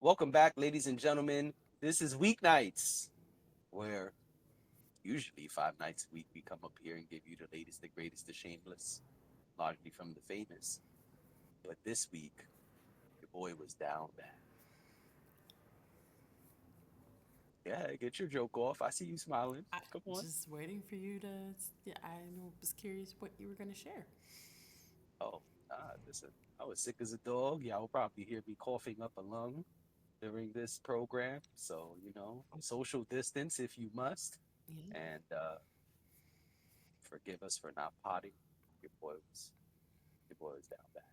Welcome back, ladies and gentlemen. This is Weeknights, where usually 5 nights a week we come up here and give you the latest, the greatest, the shameless, largely from the famous. But this week, your boy was down bad. Yeah, get your joke off. I see you smiling. I Come on. just waiting for you to. Yeah, I was curious what you were going to share. Oh, listen, I was sick as a dog. Y'all will probably hear me coughing up a lung during this program. So, social distance if you must. Yeah, And forgive us for not potting. Your boy was your boy was down bad.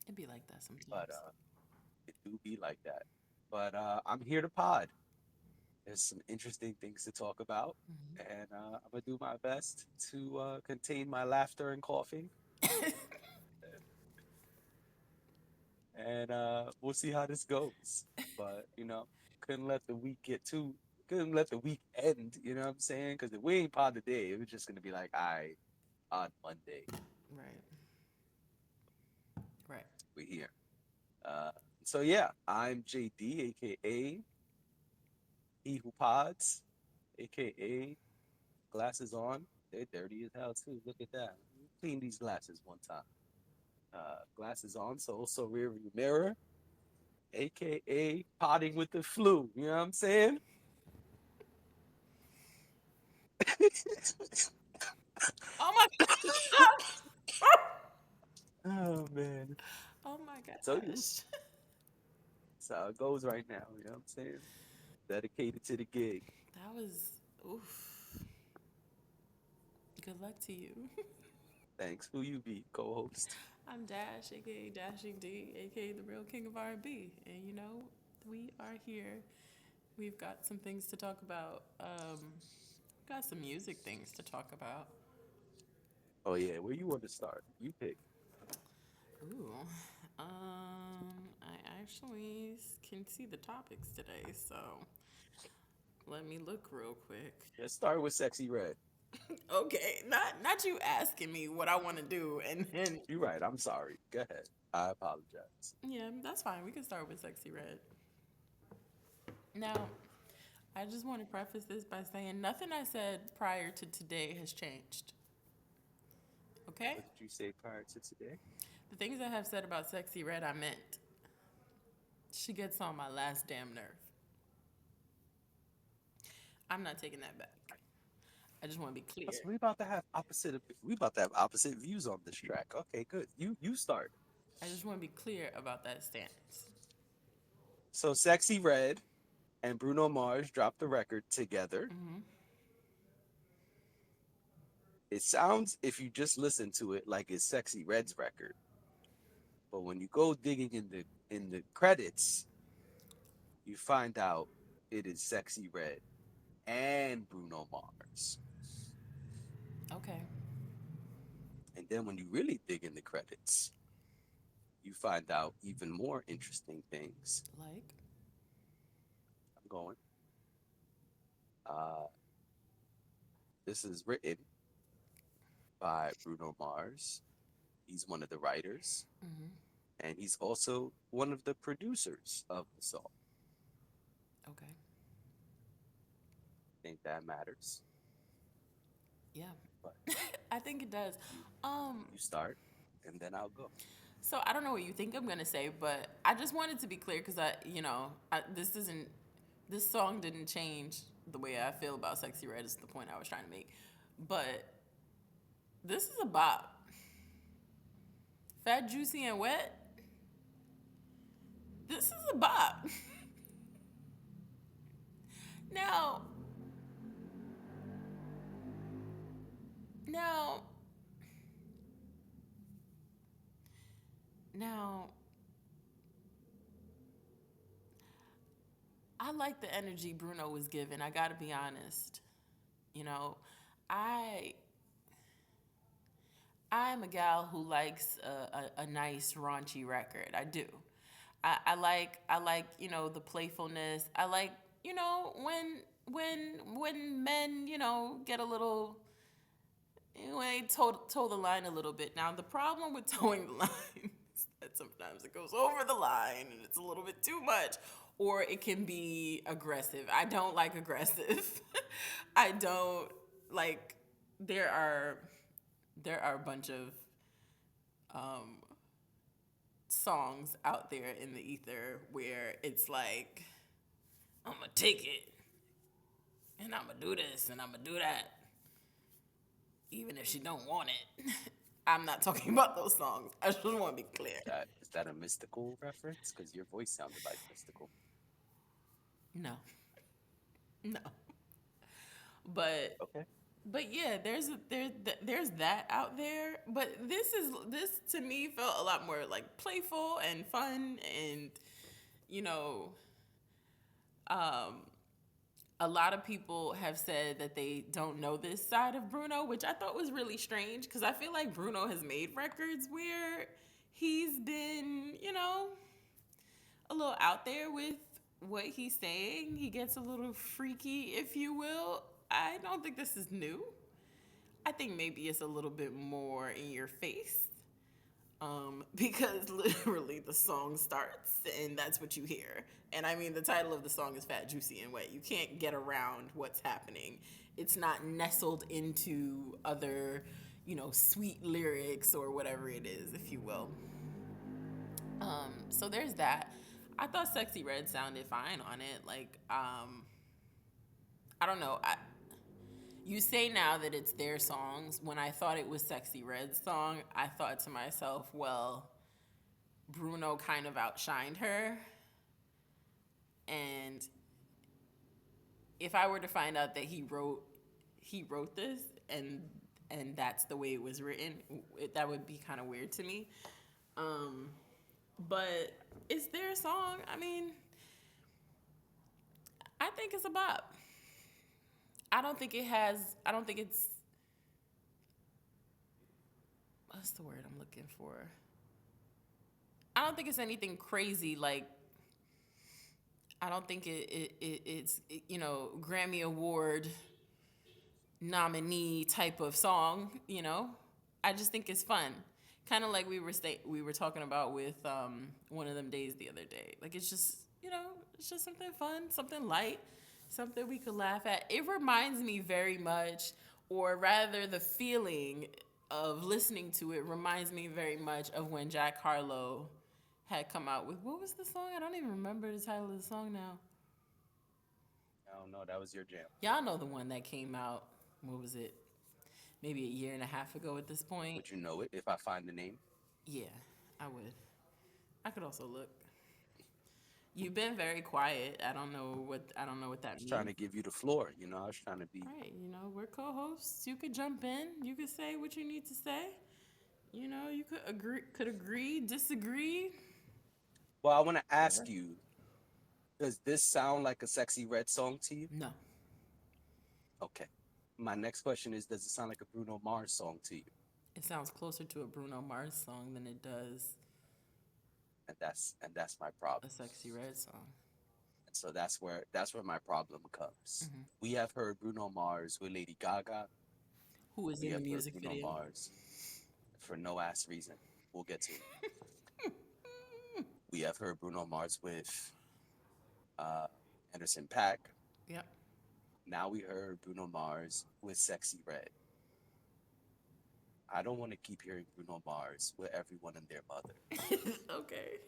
it'd be like that But sometimes. it do be like that. But I'm here to pod. There's some interesting things to talk about, and I'm gonna do my best to contain my laughter and coughing, and we'll see how this goes. But couldn't let the week get too, couldn't let the week end. You know what I'm saying? Because if we ain't pod today, it was just gonna be like, I on Monday Right, right. we here. Uh, so yeah, I'm JD, aka He Who Pods, aka glasses on. They're dirty as hell too. Look at that. Clean these glasses one time. Glasses on, so also rear view mirror, aka potting with the flu. You know what I'm saying? Oh my Oh man. Oh my So you gosh. that's how it goes right now. You know what I'm saying? Dedicated to the gig. That was oof. Good luck to you. Thanks. Who you be, co-host? I'm Dash, aka Dashing D, aka the real king of R&B, and we are here. We've got some things to talk about. Got some music things to talk about. Oh yeah, where you want to start? You pick. Ooh, I actually can see the topics today, so let me look real quick. Let's start with Sexy Red. Okay, not you asking me what I want to do, and then You're right. I'm sorry. Go ahead. I apologize. yeah, that's fine. We can start with Sexy Red. Now, I just want to preface this by saying nothing I said prior to today has changed. Okay, What did you say prior to today? the things I have said about Sexy Red, I meant. She gets on my last damn nerve. I'm not taking that back. I just want to be clear. So we about to have opposite views on this track. Okay, good. You start. I just want to be clear about that stance. So Sexy Red and Bruno Mars dropped the record together. It sounds, if you just listen to it, like it's Sexy Red's record. But when you go digging in the credits, you find out it is Sexy Red and Bruno Mars. Okay. And then when you really dig in the credits, you find out even more interesting things. Like, I'm going. Uh, this is written by Bruno Mars. He's one of the writers, and he's also one of the producers of the song. okay. I think that matters. Yeah. But I think it does. you Um, you start, and then I'll go. so I don't know what you think I'm gonna say, but I just wanted to be clear because this song didn't change the way I feel about Sexy Red. Is the point I was trying to make, but this is a bop. Fat, juicy, and wet. This is a bop. Now, now, now, I like the energy Bruno was giving. I gotta be honest. You know, I I'm a gal who likes a nice raunchy record. I do. I like the playfulness. I like when men get a little when they toe the line a little bit. Now the problem with towing the line sometimes it goes over the line and it's a little bit too much, or it can be aggressive. I don't like aggressive. I don't like. There are a bunch of songs out there in the ether where it's like, I'm gonna take it and I'm gonna do this and I'm gonna do that, even if she don't want it. I'm not talking about those songs. I just want to be clear. Is that a mystical reference? Because your voice sounded like mystical. No, no. But Okay. yeah, there's that out there. But this to me felt a lot more like playful and fun, and you know, um, a lot of people have said that they don't know this side of Bruno, which I thought was really strange because I feel like Bruno has made records where he's been, a little out there with what he's saying. He gets a little freaky, if you will. I don't think this is new. I think maybe it's a little bit more in your face. Because literally the song starts and that's what you hear. And I mean, the title of the song is Fat, Juicy, and Wet. You can't get around what's happening. It's not nestled into other, sweet lyrics or whatever it is, if you will. So there's that. I thought Sexy Red sounded fine on it. Like, I don't know. You say now that it's their songs. When I thought it was Sexy Red's song, I thought to myself, well, Bruno kind of outshined her. And if I were to find out that he wrote this and that's the way it was written, that would be kind of weird to me. But it's their song. I mean, I think it's a bop. I don't think it's, what's the word I'm looking for? I don't think it's anything crazy. Like, I don't think it's Grammy Award nominee type of song. I just think it's fun. Kind of like we were talking about with one of them days the other day. Like, it's just something fun, something light, something we could laugh at. It reminds me very much, or rather the feeling of listening to it reminds me very much of when Jack Harlow had come out with, what was the song? I don't even remember the title of the song now. I don't know. That was your jam. Y'all know the one that came out, what was it? Maybe a year and a half ago at this point. Would you know it if I find the name? Yeah, I would. I could also look. You've been very quiet. I don't know what that Just trying means. to give you the floor. I was trying to be. Right, we're co-hosts. You could jump in. You could say what you need to say. You could agree, disagree. Well, I want to Whatever. ask you, does this sound like a Sexy Red song to you? No, Okay. My next question is, does it sound like a Bruno Mars song to you? it sounds closer to a Bruno Mars song than it does And that's my problem. a Sexy Red song. And so that's where my problem comes. We have heard Bruno Mars with Lady Gaga. Who was We in the have heard music Bruno video? Mars for no ass reason. We'll get to it. We have heard Bruno Mars with uh, Anderson Paak. Yep. Now we heard Bruno Mars with Sexy Red. I don't want to keep hearing Bruno Mars with everyone and their mother. Okay.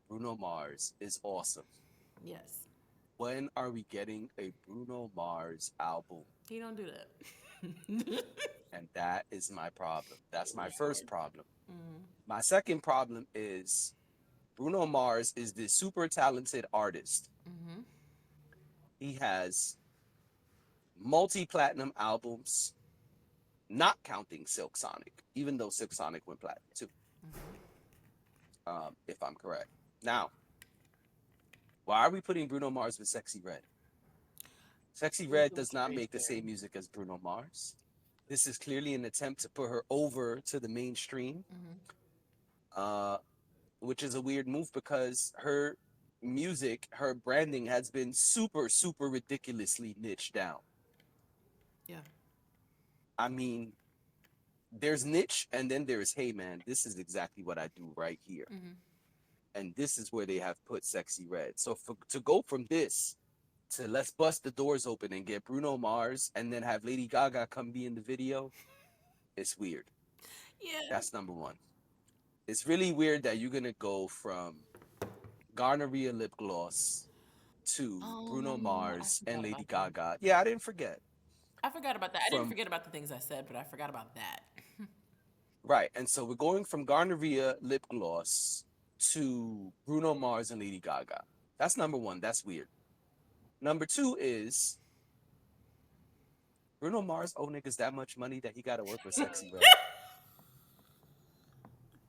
Bruno Mars is awesome. Yes. When are we getting a Bruno Mars album? He don't do that. And that is my problem. That's my first Lord. problem. My second problem is Bruno Mars is this super talented artist. He has multi-platinum albums, not counting Silk Sonic, even though Silk Sonic went platinum too, if I'm correct. Now, why are we putting Bruno Mars with Sexy Red? Sexy There's Red some does not praise make the there. same music as Bruno Mars. This is clearly an attempt to put her over to the mainstream, uh, which is a weird move because her music, her branding has been super, super ridiculously niched down. Yeah. I mean, there's niche, and then there's, hey man, this is exactly what I do right here. Mm-hmm. And this is where they have put Sexy Red. So to go from this to let's bust the doors open and get Bruno Mars and then have Lady Gaga come be in the video, it's weird. Yeah. That's number one. It's really weird that you're gonna go from Garneria lip gloss to Bruno I Mars and forgot Lady about that. Gaga. Yeah, I didn't forget. I forgot about that. I didn't From forget about the things I said, but I forgot about that. right, and so we're going from Garneria lip gloss to Bruno Mars and Lady Gaga. That's number one. That's weird. Number two is Bruno Mars owe niggas that much money that he got to work with Sexy Red.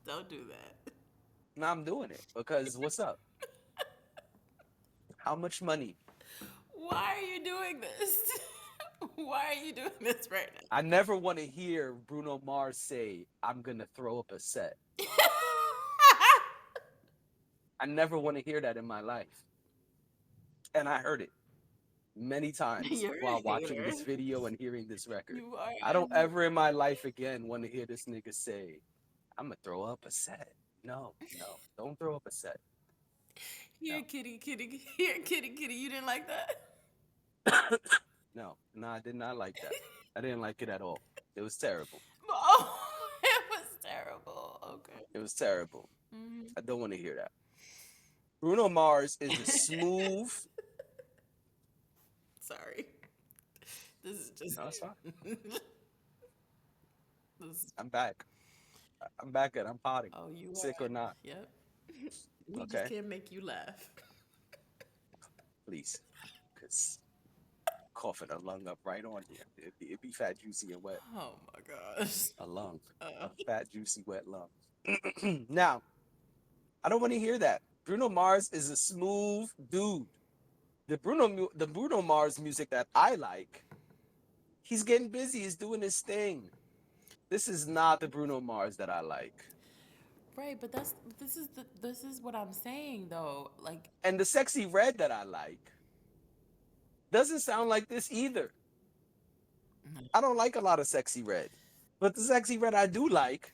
Don't do that. Now I'm doing it because what's up? How much money? Why are you doing this? Why are you doing this right I never want to hear Bruno Mars say, I'm going to throw up a set. now? I never want to hear that in my life. And I heard it many times You're while a watching hater. this video and hearing this record. You are. I don't ever in my life again want to hear this nigga say, I'm going to throw up a set. No, no, don't throw up a set. Here, No, kitty, kitty. Here, kitty, kitty. You didn't like that? no, I did not like that. I didn't like it at all. It was terrible. Oh, it was terrible. Okay. It was terrible. Mm-hmm. I don't want to hear that. Bruno Mars is a smooth. Sorry. This is just. No, it's fine. this, I'm back. I'm back and I'm potting. oh, you Sick are. or not. Yep. We just Okay. can't make you laugh. Please. Because coughing a lung up right on here. It'd be fat, juicy, and wet. Oh my gosh. A lung. Uh, A fat, juicy, wet lung. Now, I don't want to hear that. Bruno Mars is a smooth dude. The Bruno Mars music that I like, he's getting busy. He's doing his thing. This is not the Bruno Mars that I like. right, but this is what I'm saying though. Like, And the Sexy Red that I like doesn't sound like this either. I don't like a lot of Sexy Red. But the Sexy Red I do like,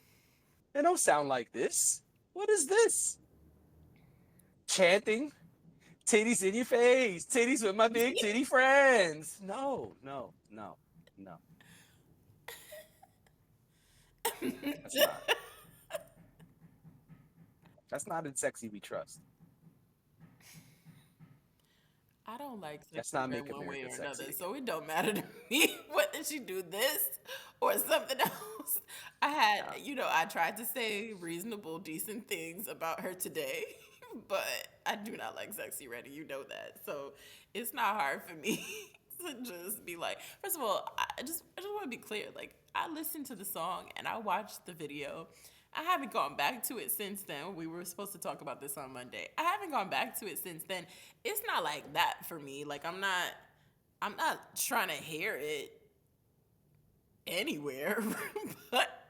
they don't sound like this. What is this? Chanting, titties in your face, titties with my big titty friends. No, no, no, no. That's not. That's not in Sexy We Trust. I don't like That's Sexy not Red Make one way America or Sexy another, Again. so it don't matter to me whether she do this or something else. I had, No. I tried to say reasonable, decent things about her today, but I do not like Sexy Red, and you know that. So it's not hard for me to just be like, first of all, I just want to be clear. Like, I listened to the song and I watched the video. I haven't gone back to it since then. We were supposed to talk about this on Monday. I haven't gone back to it since then. It's not like that for me. Like, I'm not trying to hear it anywhere. but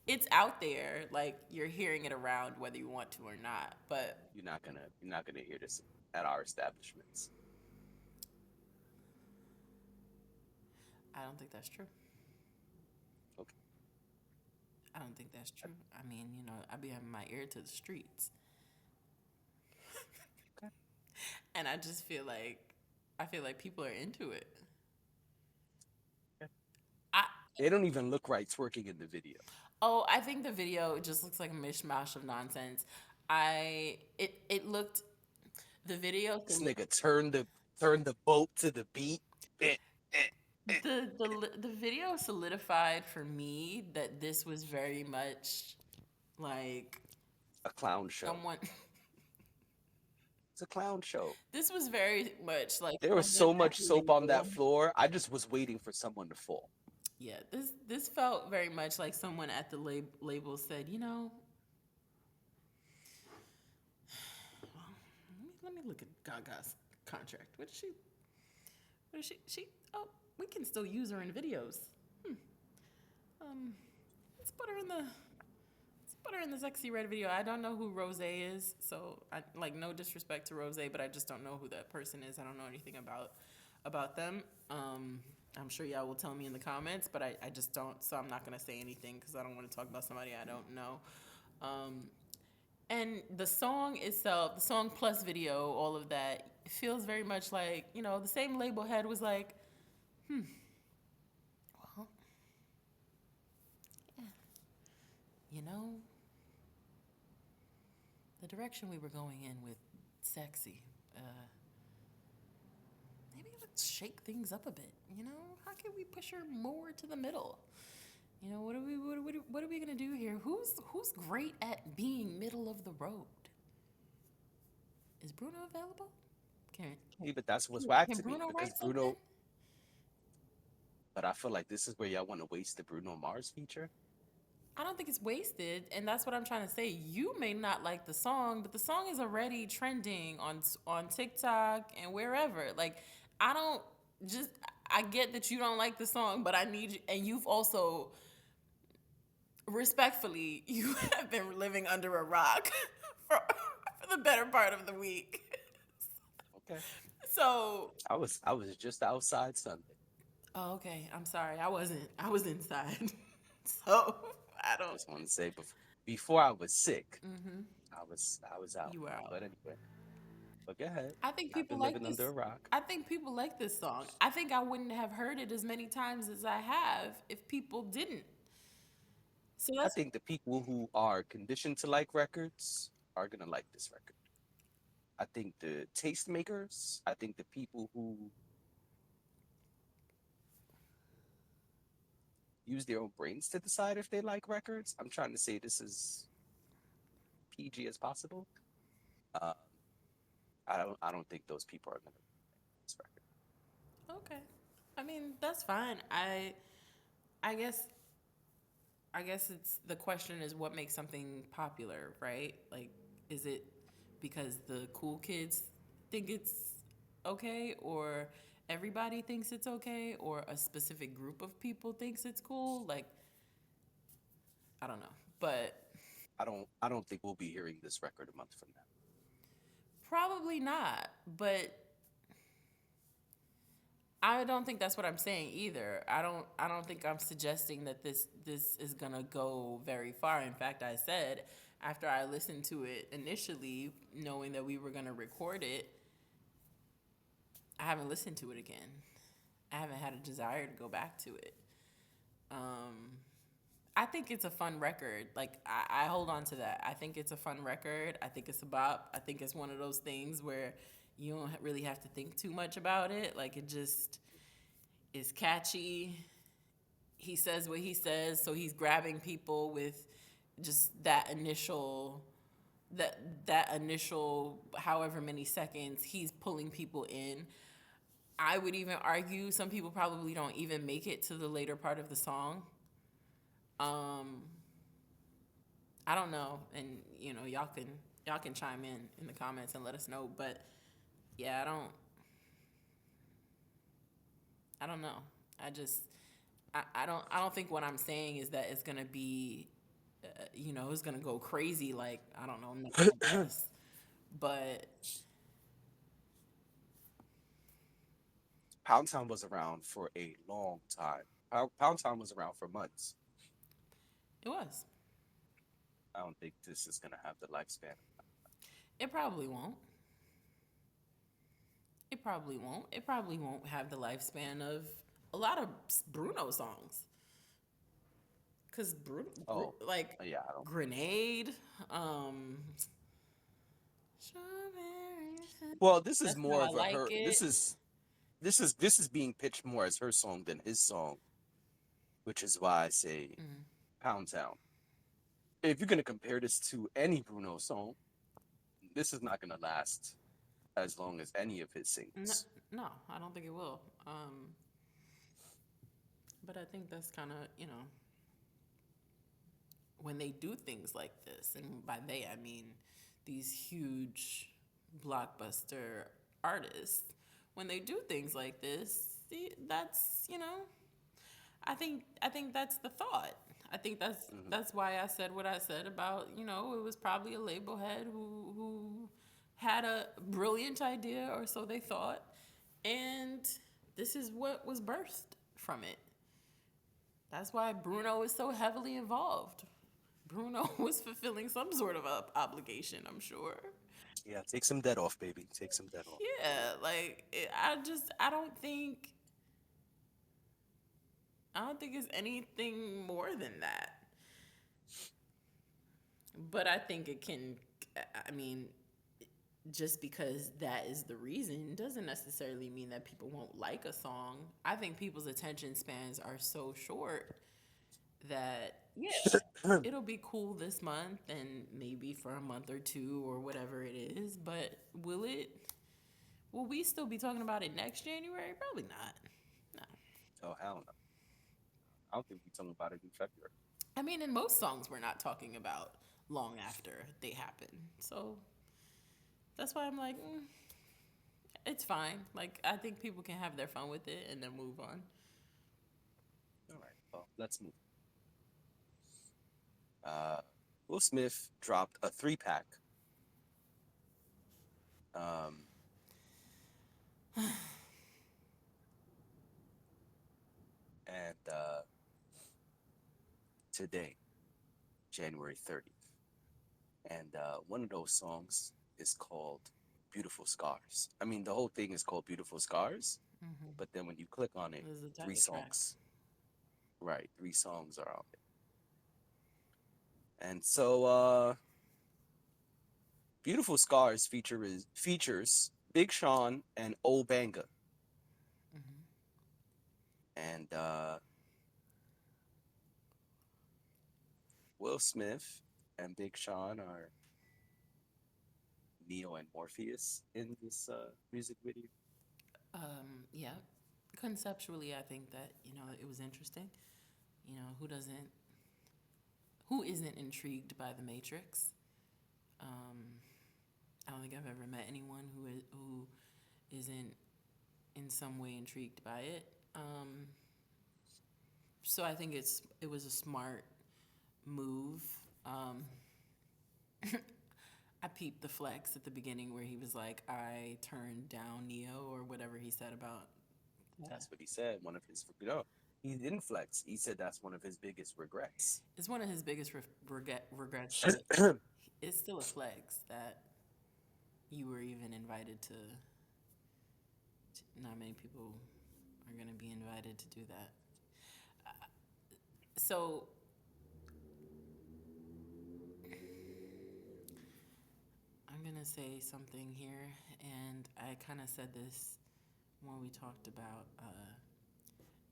it's out there. Like, you're hearing it around whether you want to or not. But You're not gonna hear this at our establishments. I don't think that's true. Okay. I don't think that's true. I mean, I be having my ear to the streets. Okay. And I feel like people are into it. Okay. I They don't even look right twerking in the video. I think the video just looks like a mishmash of nonsense. It looked the video This nigga turned the boat to the beat. Eh, eh, the video solidified for me that this was very much like a clown show. someone. It's a clown show. This was very much like There was so someone at much the soap on that label. floor. I just was waiting for someone to fall. Yeah, this felt very much like someone at the label said, let me look at Gaga's contract. What is she? What is she? Oh, we can still use her in videos. Let's put her in the Sexy Red video. I don't know who Rose is, so I like no disrespect to Rose, but I just don't know who that person is. I don't know anything about them. I'm sure y'all will tell me in the comments, but I just don't. So I'm not going to say anything because I don't want to talk about somebody I don't know. Um, and the song itself, the song plus video, all of that, it feels very much like, the same label head was like, well, you know, the direction we were going in with Sexy, uh, maybe let's shake things up a bit. How can we push her more to the middle? What are we gonna do here? Who's great at being middle of the road? Is Bruno available? Can Yeah, but that's what's whack can to me Bruno because write something? Bruno. But I feel like this is where y'all want to waste the Bruno Mars feature. I don't think it's wasted, and that's what I'm trying to say. You may not like the song, but the song is already trending on TikTok and wherever. Like, I don't just I get that you don't like the song, but I need you, and you've also respectfully, you have been living under a rock for the better part of the week. Okay. So, I was just outside Sunday. oh, okay. I'm sorry. I wasn't. I was inside. So I don't. Just want to say before I was sick, I was out. You were out. But anyway, but go ahead. I think I've people been like living under this. a rock. I think people like this song. I think I wouldn't have heard it as many times as I have if people didn't. So I that's think the people who are conditioned to like records are gonna like this record. I think the tastemakers, I think the people who use their own brains to decide if they like records. I'm trying to say this is PG as possible. Um, I don't think those people are gonna like this record. okay. I mean, that's fine. I guess it's the question is what makes something popular, right? Like, is it because the cool kids think it's okay, or everybody thinks it's okay, or a specific group of people thinks it's cool? Like, I don't know, but I don't think we'll be hearing this record a month from now. probably not. But I don't think that's what I'm saying either. I don't think I'm suggesting that this is going to go very far. In fact, I said after I listened to it initially, knowing that we were going to record it, I haven't listened to it again. I haven't had a desire to go back to it. Um I think it's a fun record. Like, I hold on to that. I think it's a fun record. I think it's a bop. I think it's one of those things where you don't really have to think too much about it. Like, it just is catchy. He says what he says, so he's grabbing people with just that initial however many seconds he's pulling people in. I would even argue some people probably don't even make it to the later part of the song. Um, I don't know, and y'all can chime in the comments and let us know. But yeah, I don't know. I just I don't think what I'm saying is that it's gonna be it's gonna go crazy like I don't know next bus. But Pound Town was around for a long time. Pound Town was around for months. it was. I don't think this is gonna have the lifespan. It probably won't. It probably won't. It probably won't have the lifespan of a lot of Bruno songs. Cause Oh, like yeah, I don't. Grenade, um, Strawberry. Well, this is That's more how I of a like her. it. This is being pitched more as her song than his song, which is why I say Pound Town. If you're gonna compare this to any Bruno song, this is not gonna last as long as any of his No, singles. no, I don't think it will. But I think that's kind of when they do things like this, and by they I mean these huge blockbuster artists, when they do things like this, that's I think that's the thought. I think that's Hmm. that's why I said what I said about it was probably a label head who had a brilliant idea, or so they thought, and this is what was birthed. from it. That's why Bruno is so heavily involved. Bruno was fulfilling some sort of a obligation, I'm sure. Yeah, take some debt off, baby. Take some debt off. Yeah, like I don't think it's anything more than that. But I think it can. I mean, just because that is the reason doesn't necessarily mean that people won't like a song. I think people's attention spans are so short that yeah, it'll be cool this month and maybe for a month or two or whatever it is, but will we still be talking about it next January? Probably not. No. Oh hell no. I don't think we're talking about it in February. I mean, in most songs we're not talking about long after they happen. So that's why I'm like, it's fine. Like I think people can have their fun with it and then move on. All right. Well, let's move. Uh, Will Smith dropped a 3-pack. Um, and today, January 30th. And one of those songs is called Beautiful Scars. I mean, the whole thing is called Beautiful Scars, but then when you click on it, This is the three title track. songs, right? 3 songs are on it. And so, Beautiful Scars features Big Sean and Old Banga. And Will Smith and Big Sean are Neo and Morpheus in this music video. Yeah. Conceptually, I think that it was interesting. You know, who isn't intrigued by the Matrix? I don't think I've ever met anyone who isn't in some way intrigued by it. So I think it was a smart move. I peeped the flex at the beginning where he was like, "I turned down Neo" or whatever he said about that. That's what he said. One of his, he didn't flex. He said that's one of his biggest regrets. It's one of his biggest regrets, but it's still a flex that you were even invited to. Not many people are going to be invited to do that. So I'm going to say something here, and I kind of said this when we talked about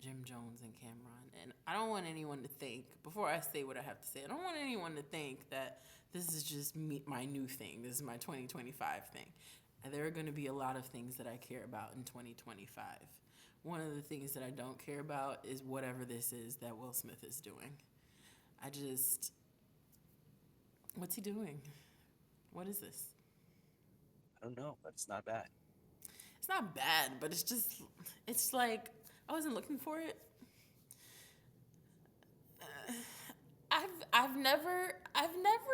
Jim Jones and Cameron. And I don't want anyone to think, before I say what I have to say, I don't want anyone to think that this is just my new thing. This is my 2025 thing. And there are going to be a lot of things that I care about in 2025. One of the things that I don't care about is whatever this is that Will Smith is doing. What's he doing? What is this? I don't know, but it's not bad. It's not bad, but it's like, I wasn't looking for it. I've never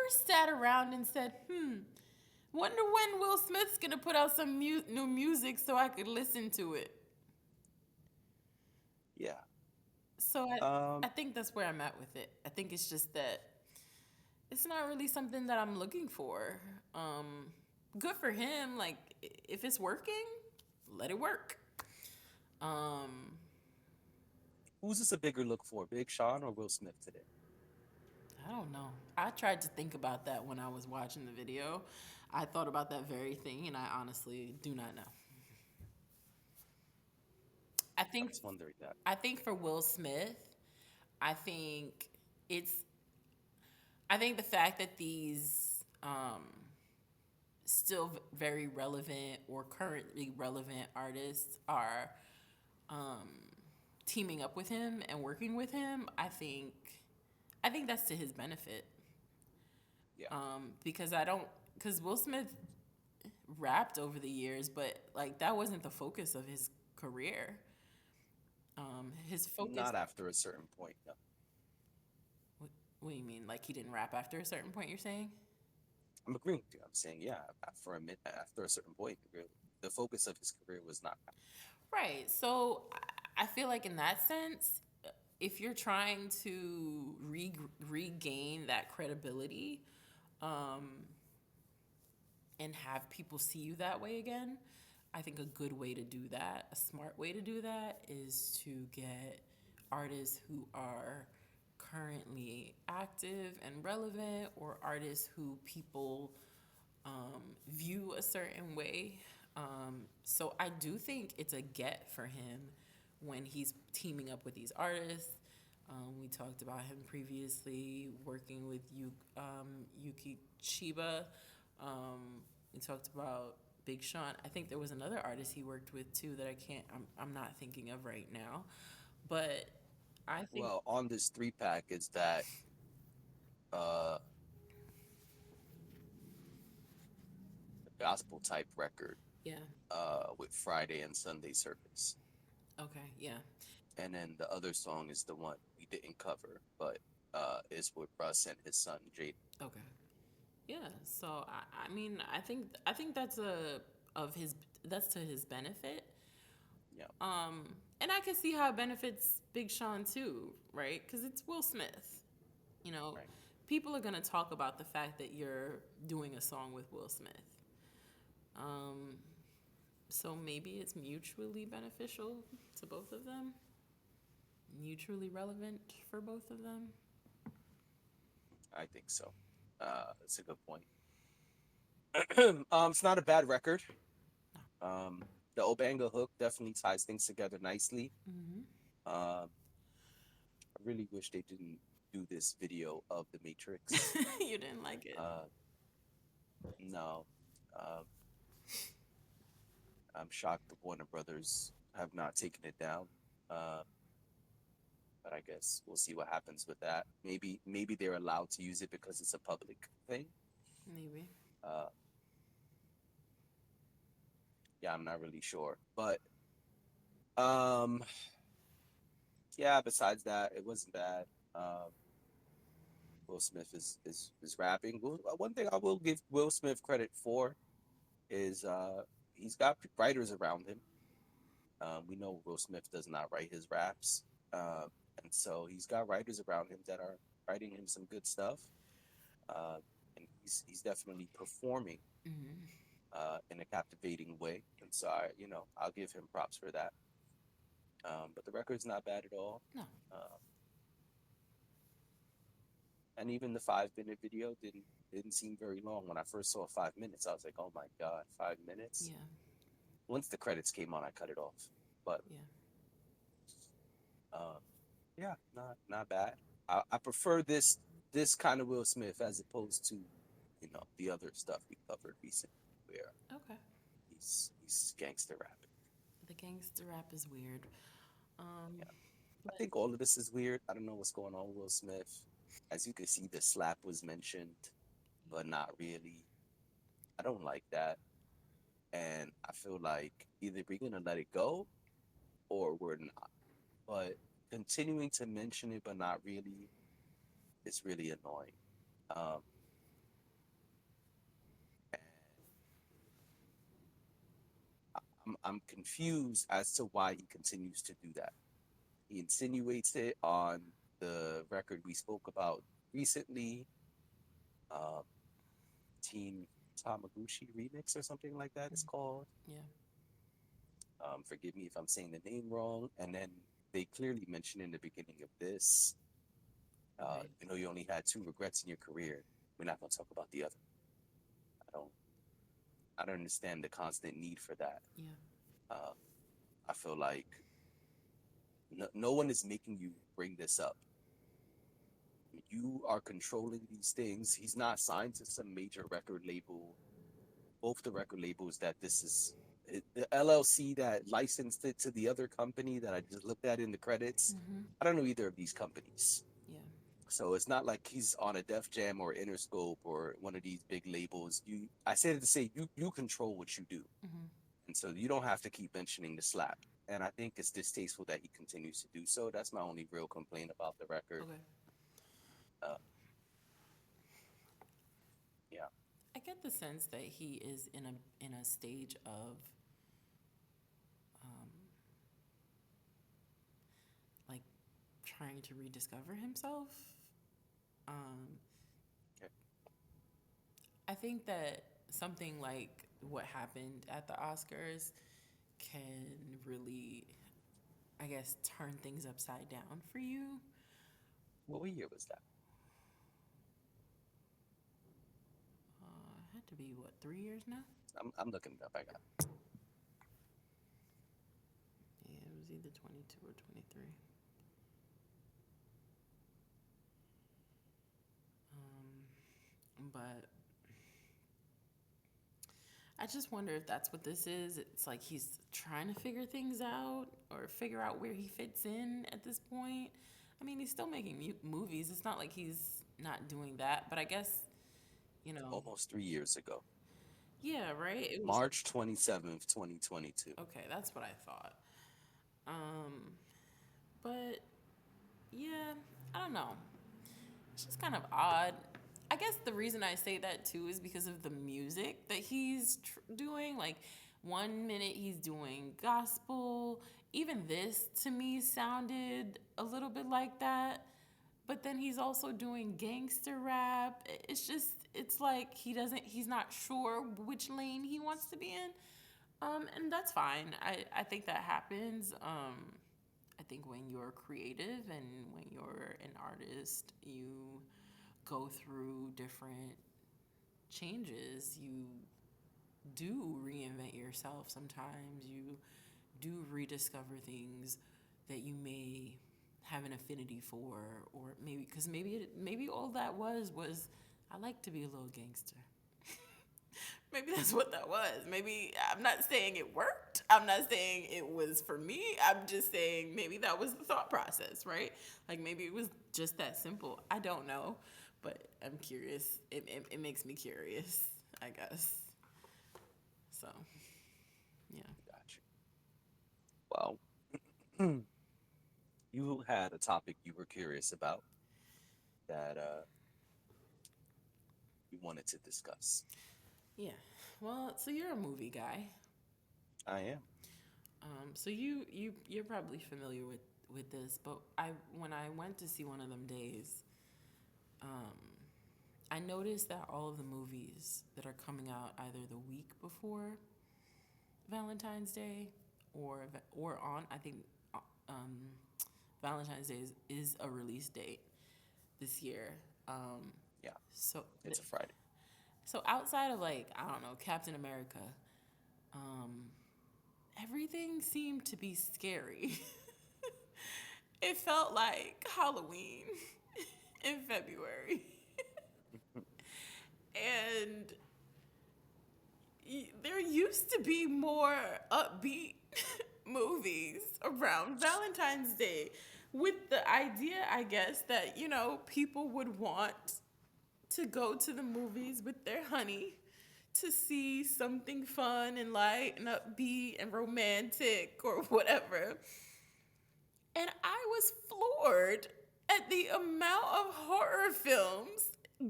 sat around and said, wonder when Will Smith's gonna put out some new music so I could listen to it. Yeah. So I think that's where I'm at with it. I think it's just that it's not really something that I'm looking for. Good for him. Like, if it's working, let it work. Who's this a bigger look for, Big Sean or Will Smith today? I don't know. I tried to think about that when I was watching the video. I thought about that very thing, and I honestly do not know. I I think was wondering that. I think for Will Smith, I think it's I think the fact that these still very relevant or currently relevant artists are teaming up with him and working with him, I think that's to his benefit. Yeah. Because Will Smith rapped over the years, but like that wasn't the focus of his career. His focus. Not after a certain point, no. What do you mean? Like he didn't rap after a certain point? You're saying? I'm agreeing with you. I'm saying, yeah, after a certain point, really, the focus of his career was not. Right. So I feel like in that sense, if you're trying to regain that credibility, um, and have people see you that way again, I think a good way to do that, a smart way to do that, is to get artists who are currently active and relevant, or artists who people view a certain way. So I do think it's a get for him when he's teaming up with these artists. We talked about him previously working with Yuki Chiba. We talked about Big Sean. I think there was another artist he worked with too that I'm not thinking of right now. But I think, Well, on this 3 pack is that uh gospel type record yeah, with Friday and Sunday service. okay, yeah, And then the other song is the one we didn't cover, but is with Russ and his son Jade. okay. Yeah, so I mean, I think that's a of his that's to his benefit. Yeah, And I can see how it benefits Big Sean too, right? Because it's Will Smith. You know, right. people are gonna talk about the fact that you're doing a song with Will Smith. Um, so maybe it's mutually beneficial to both of them, mutually relevant for both of them. I think so. It's a good point. It's not a bad record. Um, the Obanga hook definitely ties things together nicely. Um, I really wish they didn't do this video of the Matrix. You didn't like it? Uh, no, um, I'm shocked the Warner Brothers have not taken it down. Uh, but I guess we'll see what happens with that. Maybe they're allowed to use it because it's a public thing. Maybe. Uh, yeah, I'm not really sure. But um, yeah, besides that, it wasn't bad. Um, Will Smith is rapping. One thing I will give Will Smith credit for is he's got writers around him. We know Will Smith does not write his raps, uh, and so he's got writers around him that are writing him some good stuff. Uh, and he's definitely performing in a captivating way, and so I'll give him props for that. But the record's not bad at all. No. Um, and even the 5 minute video didn't seem very long. When I first saw 5 minutes, I was like, "Oh my God, 5 minutes!" Yeah. Once the credits came on, I cut it off. But Yeah. um, yeah, not bad. I prefer this kind of Will Smith as opposed to the other stuff we covered recently, where Okay. he's gangster rapping. The gangster rap is weird. Um, Yeah, I but think all of this is weird. I don't know what's going on with Will Smith. As you can see, the slap was mentioned, but not really. I don't like that. And I feel like either we're gonna let it go or we're not. But continuing to mention it but not really is really annoying. Um, and I'm confused as to why he continues to do that. He insinuates it on the record we spoke about recently, um, Team Tamaguchi remix or something like that. It's called. yeah. Forgive me if I'm saying the name wrong. And then they clearly mention in the beginning of this, Right. you only had 2 regrets in your career. We're not going to talk about the other. I don't. I don't understand the constant need for that. Yeah. Uh, I feel like no one is making you bring this up. You are controlling these things. He's not signed to some major record label. Both the record labels that this is the LLC that licensed it to the other company that I just looked at in the credits. I don't know either of these companies. Yeah. So it's not like he's on a Def Jam or Interscope or one of these big labels. I said it to say you control what you do, and so you don't have to keep mentioning the slap. And I think it's distasteful that he continues to do so. That's my only real complaint about the record. Okay. Uh, yeah, I get the sense that he is in a stage of trying to rediscover himself. Um, Okay. I think that something like what happened at the Oscars can really, I guess, turn things upside down for you. What year was that? Had to be, what, 3 years now? I'm looking it up. I got Yeah, it was either 22 or 23. But I just wonder if that's what this is. It's like he's trying to figure things out or figure out where he fits in at this point. I mean, he's still making movies. It's not like he's not doing that. But I guess, you know, almost 3 years ago. yeah, right? It was, March 27th, 2022. okay, that's what I thought. Um, but yeah, I don't know. It's just kind of odd. I guess the reason I say that too is because of the music that he's doing. Like, 1 minute he's doing gospel. Even this to me sounded a little bit like that. But then he's also doing gangster rap. It's just, it's like he's not sure which lane he wants to be in. And that's fine. I think that happens. I think when you're creative and when you're an artist, you go through different changes. You do reinvent yourself sometimes. You do rediscover things that you may have an affinity for, or maybe because maybe all that was I like to be a little gangster. Maybe that's what that was. Maybe I'm not saying it worked. I'm not saying it was for me. I'm just saying maybe that was the thought process, right? Like maybe it was just that simple. I don't know, but I'm curious. It makes me curious, I guess. So, yeah. Got you. Well, you had a topic you were curious about that you wanted to discuss. Yeah. Well, so you're a movie guy. I am. So you're probably familiar with this, but I when I went to see one of them days, um, I noticed that all of the movies that are coming out either the week before Valentine's Day or on, I think, um, Valentine's Day is a release date this year. Yeah, So it's a Friday. so outside of, like, I don't know, Captain America, everything seemed to be scary. It felt like Halloween in February. And there used to be more upbeat movies around Valentine's Day with the idea, I guess, that, people would want to go to the movies with their honey to see something fun and light and upbeat and romantic or whatever. And I was floored at the amount of horror films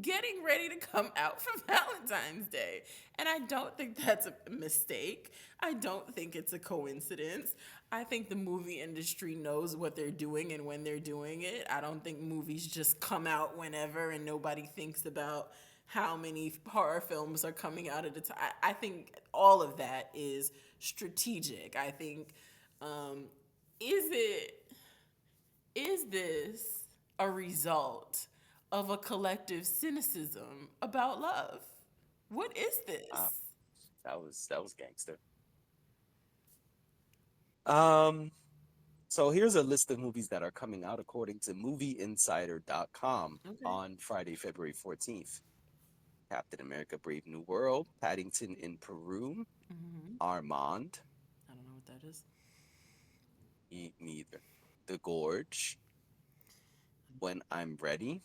getting ready to come out for Valentine's Day. And I don't think that's a mistake. I don't think it's a coincidence. I think the movie industry knows what they're doing and when they're doing it. I don't think movies just come out whenever and nobody thinks about how many horror films are coming out at a time. I think all of that is strategic. I think, is it is this a result of a collective cynicism about love? What is Ah, this? that was gangster. Um, so here's a list of movies that are coming out according to MovieInsider.com Okay. on Friday, February 14th. Captain America: Brave New World, Paddington in Peru, Hmm. Armand, I don't know what that is. neither. The Gorge, When I'm Ready,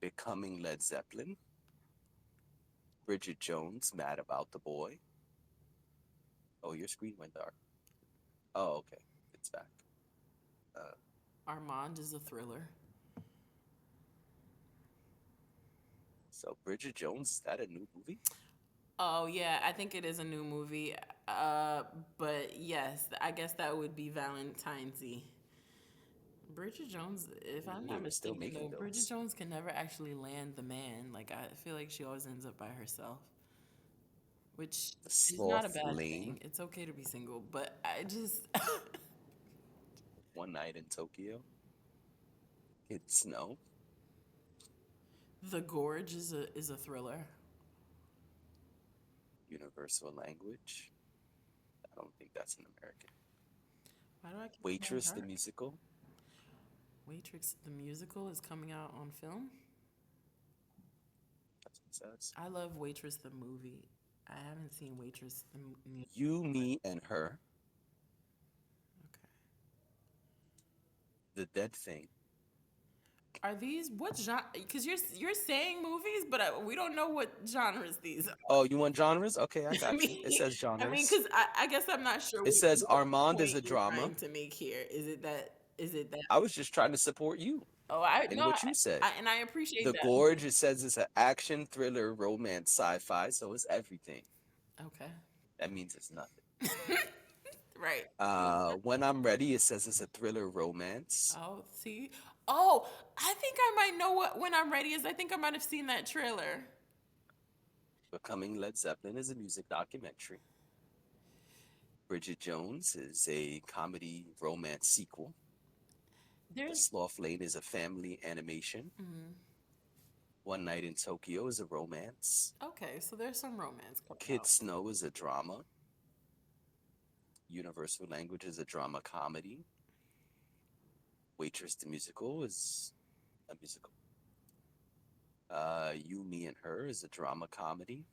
Becoming Led Zeppelin, Bridget Jones, Mad About the Boy. Oh, your screen went dark. Oh, okay. It's back. Uh, Armand is a thriller. so Bridget Jones, is that a new movie? Oh yeah, I think it is a new movie. But yes, I guess that would be Valentine's. Bridget Jones, if I'm not They were still mistaken, though, making Bridget those. Jones can never actually land the man. Like, I feel like she always ends up by herself, which The is not a Sloth bad thing. Lane, It's okay to be single, but I just. One Night in Tokyo, Kid Snow, The Gorge is a thriller. Universal Language. I don't think that's an American. Why do I keep saying Waitress the her? musical. Waitress the musical is coming out on film. That's what it says. I love Waitress the movie. I haven't seen Waitress the musical. You, Me, and Her. Okay. The Dead Thing. Are these what genre? Because you're saying movies, but we don't know what genres these are. Oh, you want genres? Okay, I I got you. It mean, says genres. because I guess I'm not sure It says what Armand is point a you're drama. trying to make here. Is it that? Is it that? I was just trying to support you Oh, I in no, what you said. and I appreciate The that. Gorge, it says it's an action, thriller, romance, sci-fi, so it's everything. Okay, That means it's nothing. right. When I'm Ready, it says it's a thriller romance. Oh, see. Oh, I think I might know what when I'm ready is. I think I might have seen that trailer. Becoming Led Zeppelin is a music documentary. Bridget Jones is a comedy romance sequel. The There's Sloth Lane is a family animation. One Night in Tokyo is a romance. okay, so there's some romance coming Kid out. Snow is a drama. Universal Language is a drama comedy. Waitress the Musical is a musical. You, Me, and Her is a drama comedy.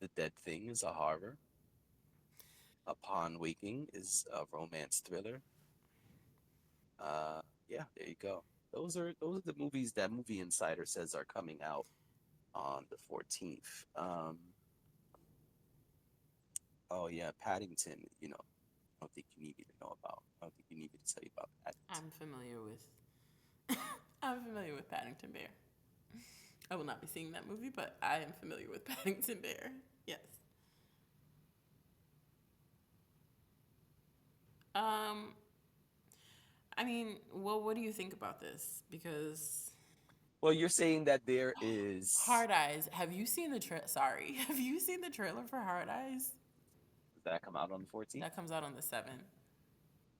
The Dead Thing is a horror. Upon Waking is a romance thriller. Yeah, there you go. Those are the movies that Movie Insider says are coming out on the 14th. Oh yeah, Paddington. I don't think you need me to know about. I don't think you need me to tell you about Paddington. I'm familiar with. I'm familiar with Paddington Bear. I will not be seeing that movie, but I am familiar with Paddington Bear. Yes. Um, I mean, well, what do you think about this? Because Well, you're saying that there is Hard Eyes. Have you seen the Sorry, have you seen the trailer for Hard Eyes? that come out on the 14th. That comes out on the 7th.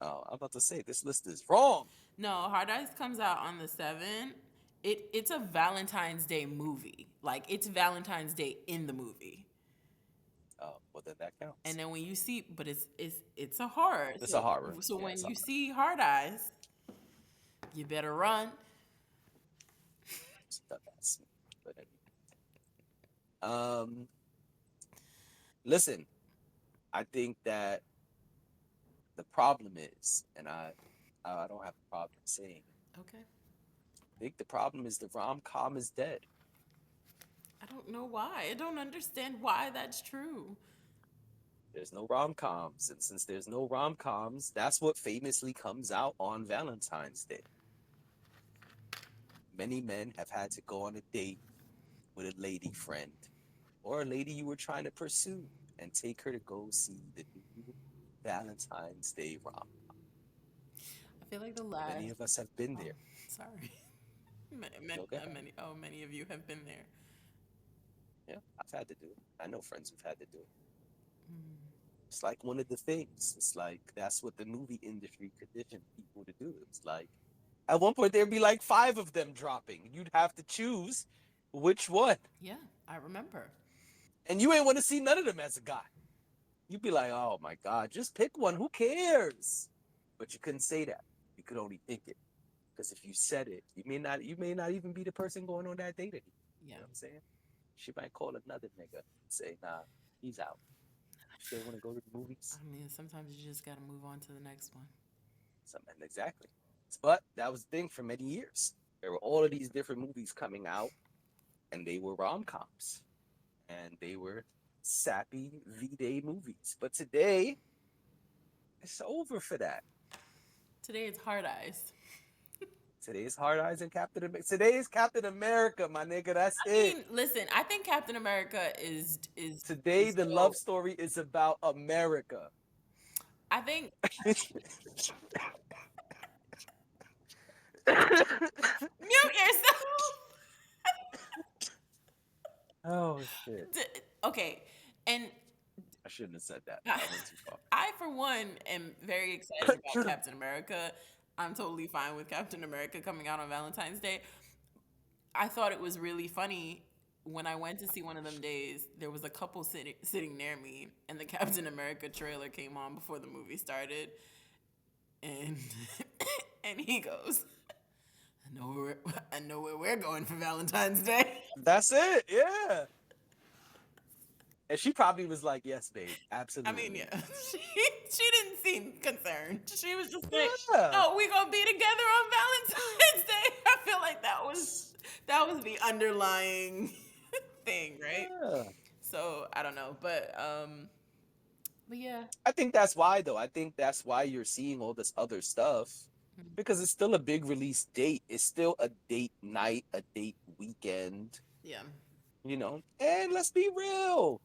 Oh, I'm about to say this list is wrong. No, Hard Eyes comes out on the 7th. It's a Valentine's Day movie. Like it's Valentine's Day in the movie. Oh, well then that And counts. then when you see, but it's a horror. It's a So horror. so Yeah, when it's a you horror. see Hard Eyes, you better run. It's a dumbass. But um, listen, I think that the problem is, and I don't have a problem saying it. Okay. I think the problem is the rom-com is dead. I don't know why. I don't understand why that's true. There's no rom-coms, and since there's no rom-coms, that's what famously comes out on Valentine's Day. Many men have had to go on a date with a lady friend or a lady you were trying to pursue and take her to go see the new Valentine's Day rom. I feel like the Many last. of us have been Oh, there. sorry. No, go ahead. Many. Oh, many of you have been there. Yeah, I've had to do it. I know friends who've had to do it. It's like one of the things. It's like that's what the movie industry conditioned people to do. It's like at one point there'd be like five of them dropping. You'd have to choose which one. Yeah, I remember. And you ain't want to see none of them as a guy. You'd be like, oh my God, just pick one. Who cares? But you couldn't say that. You could only think it. Because if you said it, you may not even be the person going on that date anymore. You Yeah. know what I'm saying? She might call another nigga and say, nah, he's out. Still want to go to the movies? I mean, sometimes you just gotta move on to the next one. Something exactly. But that was the thing for many years. There were all of these different movies coming out, and they were rom-coms. And they were sappy V-Day movies. But today, it's over for that. Today it's Hard Eyes. Today's Hard Eyes and Captain America. Today is Captain America, my nigga. That's I it. mean, listen, I think Captain America Today, is the love dope. story is about America. I think Mute yourself. Oh shit! Okay, and I shouldn't have said that. I, I went too far. I, for one, am very excited about Captain America. I'm totally fine with Captain America coming out on Valentine's Day. I thought it was really funny when I went to see one of them days. There was a couple sitting near me, and the Captain America trailer came on before the movie started, and and he goes, I know where we're going for Valentine's Day." That's it. Yeah. And she probably was like, "Yes, babe, I mean, absolutely." yeah, she didn't seem concerned. She was just like, Yeah. "Oh, we gonna be together on Valentine's Day." I feel like that was the underlying thing, right? Yeah. So I don't know, but yeah, I think that's why, though. I think that's why you're seeing all this other stuff because it's still a big release date. It's still a date night, a date weekend, yeah, And let's be real,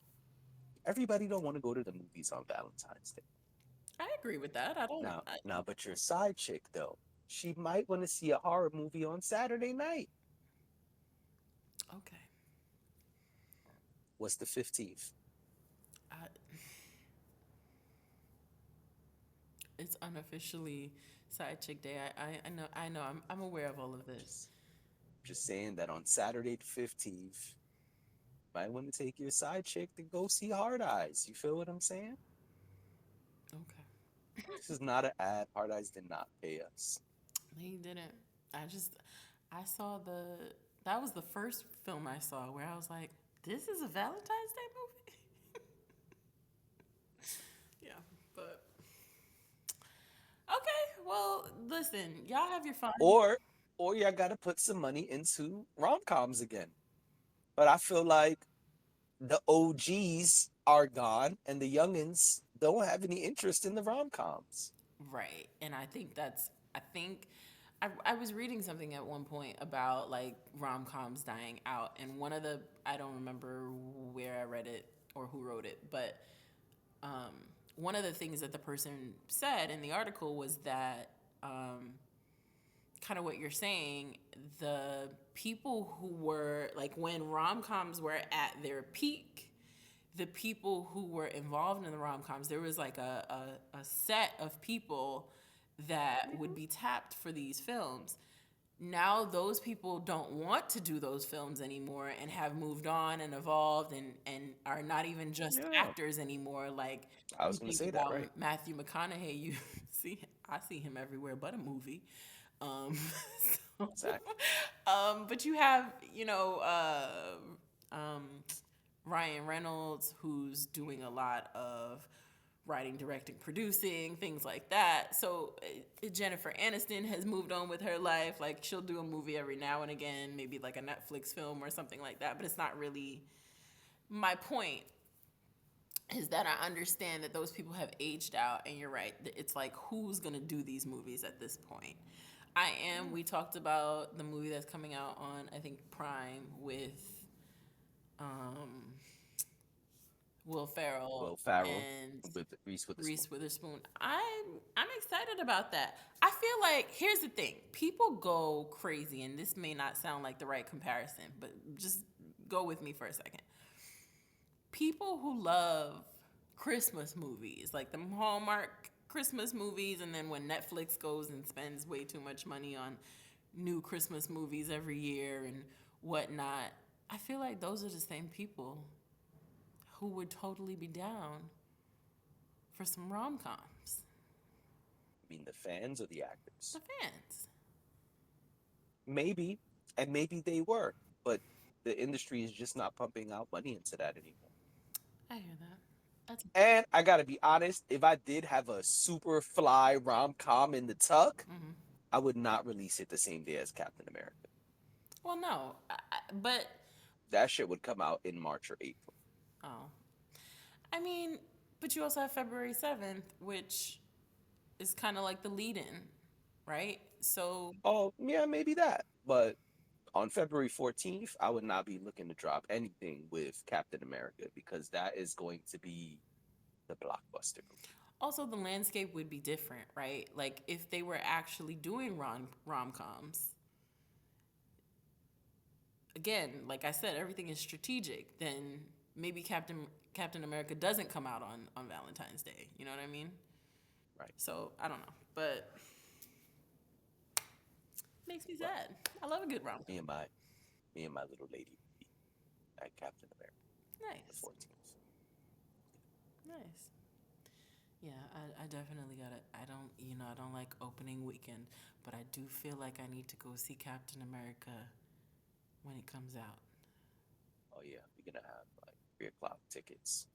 everybody don't want to go to the movies on Valentine's Day. I agree with that. I don't. But your side chick though, she might want to see a horror movie on Saturday night. Okay, What's the 15th? I, it's unofficially side chick day. I know. I'm aware of all of this. Just saying that on Saturday the 15th, might want to take your side chick to go see Hard Eyes. You feel what I'm saying? Okay, This is not an ad. Hard Eyes did not pay us. he didn't. I saw that was the first film I saw where I was like, this is a Valentine's Day movie. Yeah, but okay. Well, listen, y'all have your fun. Or y'all gotta put some money into rom-coms again. But I feel like the OGs are gone and the youngins don't have any interest in the rom-coms. Right. And I was reading something at one point about like rom coms dying out. And I don't remember where I read it or who wrote it, but one of the things that the person said in the article was that kind of what you're saying, the people who were like when rom coms were at their peak, the people who were involved in the rom coms, there was like a set of people that would be tapped for these films. Now those people don't want to do those films anymore and have moved on and evolved and are not even just Yeah. actors anymore. Like I you was gonna think say that, about right? Matthew McConaughey, I see him everywhere but a movie. Um, so, Exactly. but you have, um, Ryan Reynolds, who's doing a lot of writing, directing, producing, things like that. So Jennifer Aniston has moved on with her life. Like she'll do a movie every now and again, maybe like a Netflix film or something like that. But it's not really my point. Is that I understand that those people have aged out, and you're right. It's like who's gonna do these movies at this point? I am. We talked about the movie that's coming out on I think Prime with um, Will Ferrell Will Farrell and with Reese Witherspoon. Reese Witherspoon. I'm excited about that. I feel like here's the thing: people go crazy, and this may not sound like the right comparison, but just go with me for a second. People who love Christmas movies, like the Hallmark Christmas movies, and then when Netflix goes and spends way too much money on new Christmas movies every year and whatnot, I feel like those are the same people who would totally be down for some rom coms. I mean, the fans or the The actors? fans. Maybe, and maybe they were, but the industry is just not pumping out money into that anymore. I hear that. That's And I gotta be honest, if I did have a super fly rom com in the tuck, I would not release it the same day as Captain America. well, no, but That shit would come out in March or April. oh, I mean, but you also have February 7th, which is kind of like the lead-in, right? So Oh, yeah, maybe that. But on February 14th, I would not be looking to drop anything with Captain America because that is going to be the blockbuster movie. Also, the landscape would be different, right? Like if they were actually doing rom-coms, again, like I said, everything is strategic. Then maybe Captain America doesn't come out on Valentine's Day. You know what I mean? Right. So I don't know, but makes me Well, sad. I love a good rom me com. and my me and my little lady will be at Captain America the Nice, 14th. nice. Yeah, I definitely got it. I don't, I don't like opening weekend, but I do feel like I need to go see Captain America when it comes out. Oh yeah, we're gonna have like 3 o'clock tickets.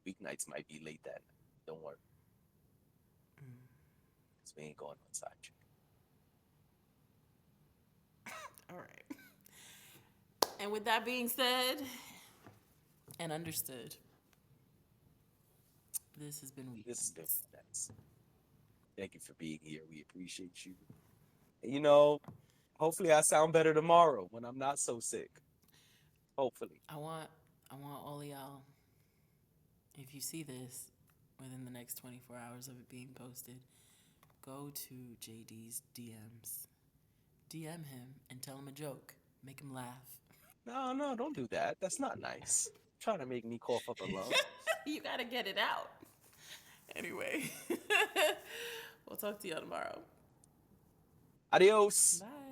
Weeknights might be late that night. Don't worry, because we ain't going on side chick. All right. And with that being said and understood, this has been This is the Weeknights. Weeknights. Thank you for being here. We appreciate you. And, hopefully I sound better tomorrow when I'm not so sick. Hopefully. I want I want all of y'all, if you see this within the next 24 hours of it being posted, go to JD's DMs. DM him and tell him a joke. Make him laugh. No, no, don't do that. That's not nice. Trying to make me cough up a lung. You gotta get it out. Anyway, we'll talk to y'all tomorrow. Adios. Bye.